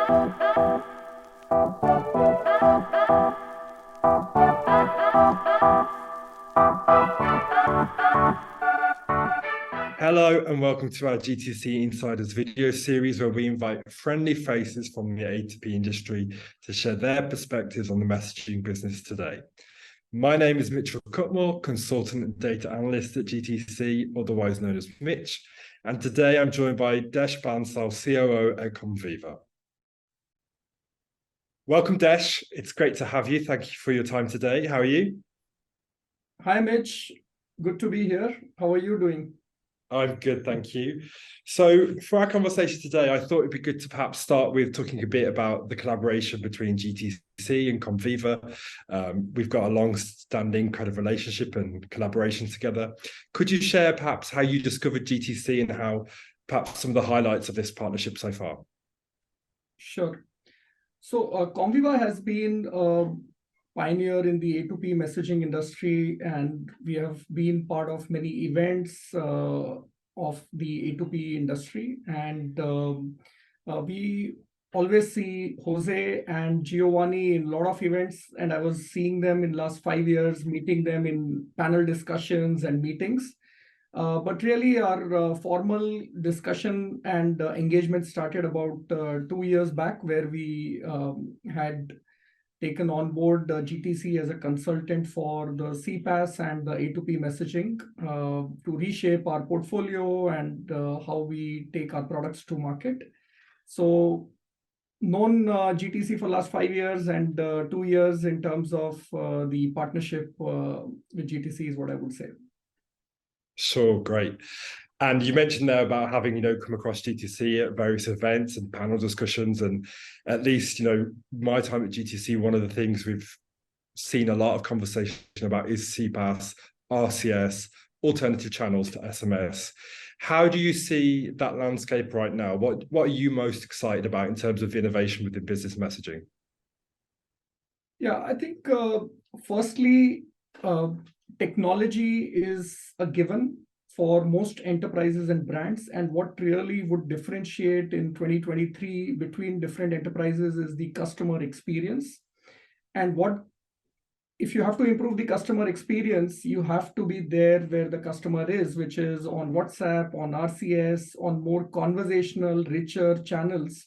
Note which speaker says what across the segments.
Speaker 1: Hello and welcome to our GTC Insiders video series where we invite friendly faces from the A2P industry to share their perspectives on the messaging business today. My name is Mitchell Cutmore, consultant and data analyst at GTC, otherwise known as Mitch, and today I'm joined by Desh Bansal, COO at Comviva. Welcome, Desh. It's great to have you. Thank you for your time today. How are you?
Speaker 2: Hi, Mitch. Good to be here. How are you doing?
Speaker 1: I'm good, thank you. So for our conversation today, I thought it'd be good to perhaps start with talking a bit about the collaboration between GTC and Comviva. We've got a long-standing kind of relationship and collaboration together. Could you share perhaps how you discovered GTC and how perhaps some of the highlights of this partnership so far?
Speaker 2: Sure. So Comviva has been a pioneer in the A2P messaging industry, and we have been part of many events of the A2P industry. And we always see Jose and Giovanni in a lot of events, and I was seeing them in the last 5 years, meeting them in panel discussions and meetings. But really, our formal discussion and engagement started about 2 years back, where we had taken on board GTC as a consultant for the CPaaS and the A2P messaging to reshape our portfolio and how we take our products to market. So known GTC for the last 5 years and 2 years in terms of the partnership with GTC is what I would say.
Speaker 1: Sure, great. And you mentioned there about having, come across GTC at various events and panel discussions. And at least, my time at GTC, one of the things we've seen a lot of conversation about is CPaaS, RCS, alternative channels to SMS. How do you see that landscape right now? What are you most excited about in terms of innovation within business messaging?
Speaker 2: Yeah, I think firstly, technology is a given for most enterprises and brands. And what really would differentiate in 2023 between different enterprises is the customer experience. And if you have to improve the customer experience, you have to be there where the customer is, which is on WhatsApp, on RCS, on more conversational, richer channels.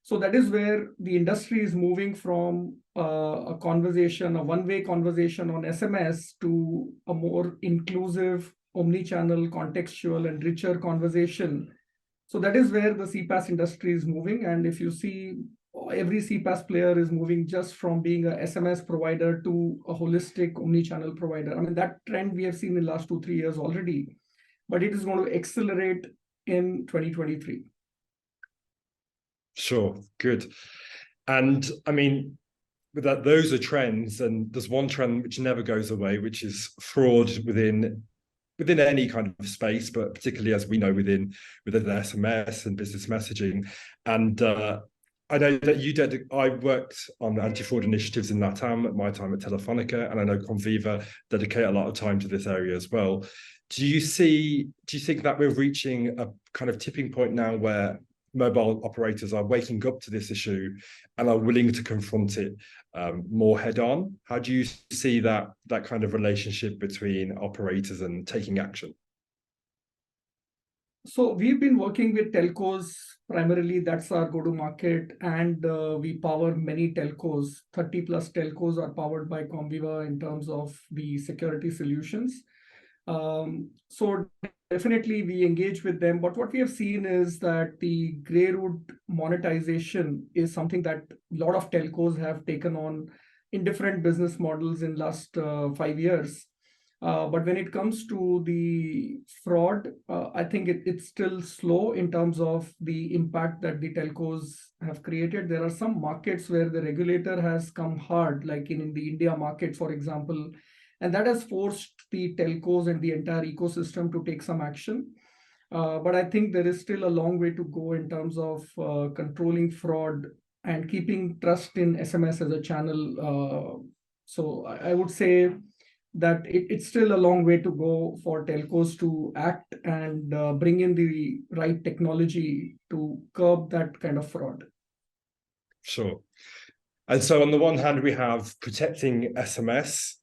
Speaker 2: So that is where the industry is moving from a one-way conversation on SMS to a more inclusive, omni-channel, contextual, and richer conversation. So that is where the CPaaS industry is moving. And if you see, every CPaaS player is moving just from being a SMS provider to a holistic omni-channel provider. I mean, that trend we have seen in the last 2-3 years already, but it is going to accelerate in 2023.
Speaker 1: Sure, good. And I mean, with that, those are trends, and there's one trend which never goes away, which is fraud within any kind of space, but particularly, as we know, within SMS and business messaging. And I know that I worked on anti-fraud initiatives in LATAM at my time at Telefonica, and I know Comviva dedicate a lot of time to this area as well. Do you think that we're reaching a kind of tipping point now where mobile operators are waking up to this issue and are willing to confront it more head on? How do you see that kind of relationship between operators and taking action?
Speaker 2: So we've been working with telcos primarily. That's our go-to-market, and we power many telcos. 30 plus telcos are powered by Comviva in terms of the security solutions. So definitely we engage with them, but what we have seen is that the grey route monetization is something that a lot of telcos have taken on in different business models in last 5 years. But when it comes to the fraud, I think it's still slow in terms of the impact that the telcos have created. There are some markets where the regulator has come hard, like in the India market, for example, and that has forced the telcos and the entire ecosystem to take some action. But I think there is still a long way to go in terms of controlling fraud and keeping trust in SMS as a channel. So I would say that it's still a long way to go for telcos to act and bring in the right technology to curb that kind of fraud.
Speaker 1: Sure. And so on the one hand, we have protecting SMS.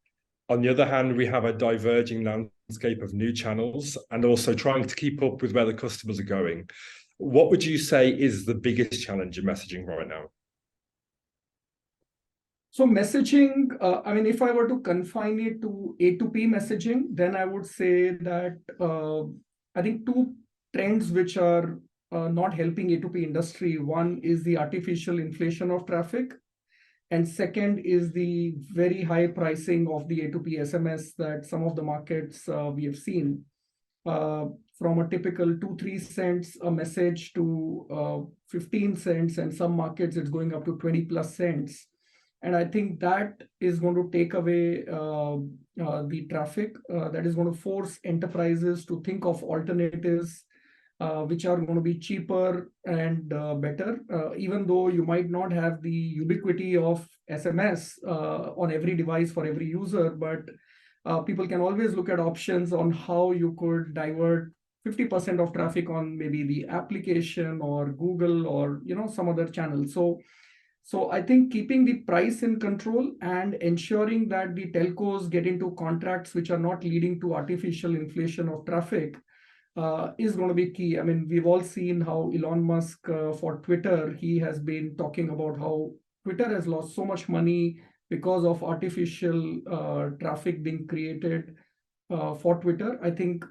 Speaker 1: On the other hand, we have a diverging landscape of new channels and also trying to keep up with where the customers are going. What would you say is the biggest challenge in messaging right now?
Speaker 2: So messaging, I mean, if I were to confine it to A2P messaging, then I would say that I think two trends which are not helping A2P industry. One is the artificial inflation of traffic. And second is the very high pricing of the A2P SMS that some of the markets we have seen. From a typical 2-3 cents a message to 15 cents, and some markets it's going up to 20 plus cents. And I think that is going to take away the traffic. That is going to force enterprises to think of alternatives which are going to be cheaper and better, even though you might not have the ubiquity of SMS on every device for every user, but people can always look at options on how you could divert 50% of traffic on maybe the application or Google or some other channel. So I think keeping the price in control and ensuring that the telcos get into contracts which are not leading to artificial inflation of traffic is going to be key. I mean, we've all seen how Elon Musk for Twitter, he has been talking about how Twitter has lost so much money because of artificial traffic being created for Twitter. I think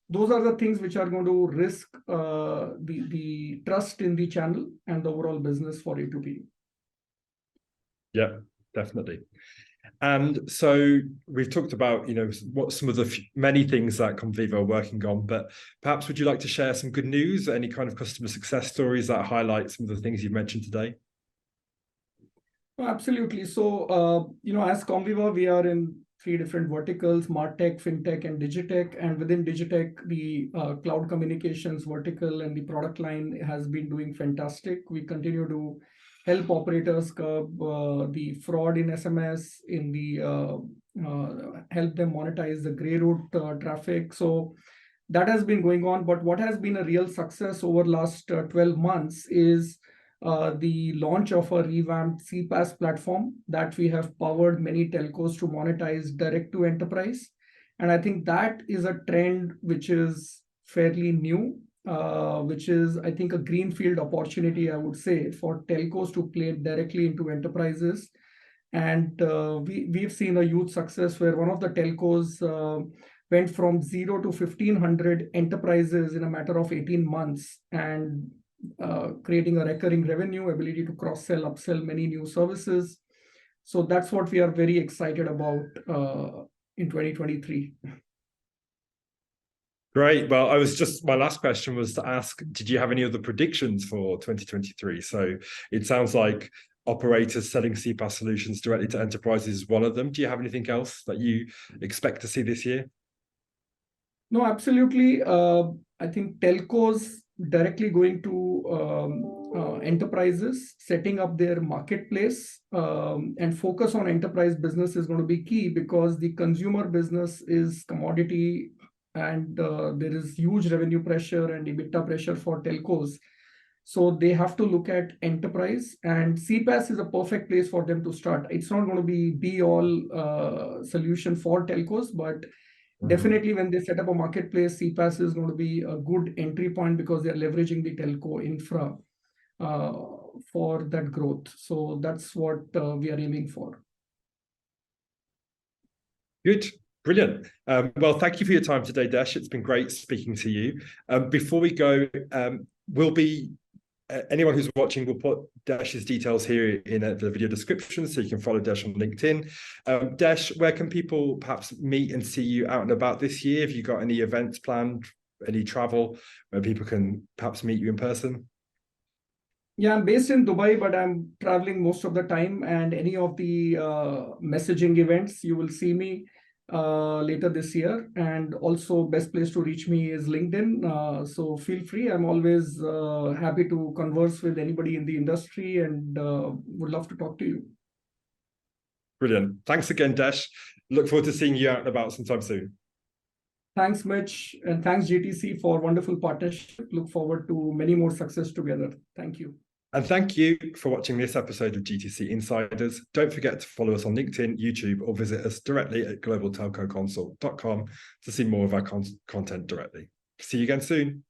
Speaker 2: those are the things which are going to risk the trust in the channel and the overall business for A2P.
Speaker 1: Yeah, definitely. And so we've talked about, what some of the many things that Comviva are working on, but perhaps would you like to share some good news, any kind of customer success stories that highlight some of the things you've mentioned today?
Speaker 2: Oh, absolutely. So, as Comviva, we are in 3 different verticals: MarTech, FinTech, and Digitech. And within Digitech, the cloud communications vertical and the product line has been doing fantastic. We continue to help operators curb the fraud in SMS, in the help them monetize the gray route traffic. So that has been going on. But what has been a real success over last 12 months is the launch of a revamped CPaaS platform that we have powered many telcos to monetize direct to enterprise. And I think that is a trend which is fairly new, which is, I think, a greenfield opportunity, I would say, for telcos to play directly into enterprises. And we've seen a huge success where one of the telcos went from 0 to 1,500 enterprises in a matter of 18 months and creating a recurring revenue, ability to cross-sell, upsell many new services. So that's what we are very excited about in 2023.
Speaker 1: Great. Well, my last question was to ask, did you have any other predictions for 2023? So it sounds like operators selling CPaaS solutions directly to enterprises is one of them. Do you have anything else that you expect to see this year?
Speaker 2: No, absolutely. I think telcos directly going to enterprises, setting up their marketplace and focus on enterprise business is going to be key, because the consumer business is commodity and there is huge revenue pressure and EBITDA pressure for telcos. So they have to look at enterprise, and CPaaS is a perfect place for them to start. It's not going to be all solution for telcos, but definitely when they set up a marketplace, CPaaS is going to be a good entry point because they're leveraging the telco infra for that growth. So that's what we are aiming for.
Speaker 1: Good. Brilliant. Well, thank you for your time today, Desh. It's been great speaking to you. Before we go, anyone who's watching will put Desh's details here in the video description, so you can follow Desh on LinkedIn. Desh, where can people perhaps meet and see you out and about this year? Have you got any events planned, any travel where people can perhaps meet you in person?
Speaker 2: Yeah, I'm based in Dubai, but I'm traveling most of the time, and any of the messaging events, you will see me later this year. And also best place to reach me is LinkedIn. So feel free. I'm always happy to converse with anybody in the industry, and would love to talk to you.
Speaker 1: Brilliant. Thanks again, Desh. Look forward to seeing you out and about sometime soon.
Speaker 2: Thanks, Mitch, and thanks GTC for wonderful partnership. Look forward to many more success together. Thank you.
Speaker 1: And thank you for watching this episode of GTC Insiders. Don't forget to follow us on LinkedIn, YouTube, or visit us directly at globaltelcoconsult.com to see more of our content directly. See you again soon.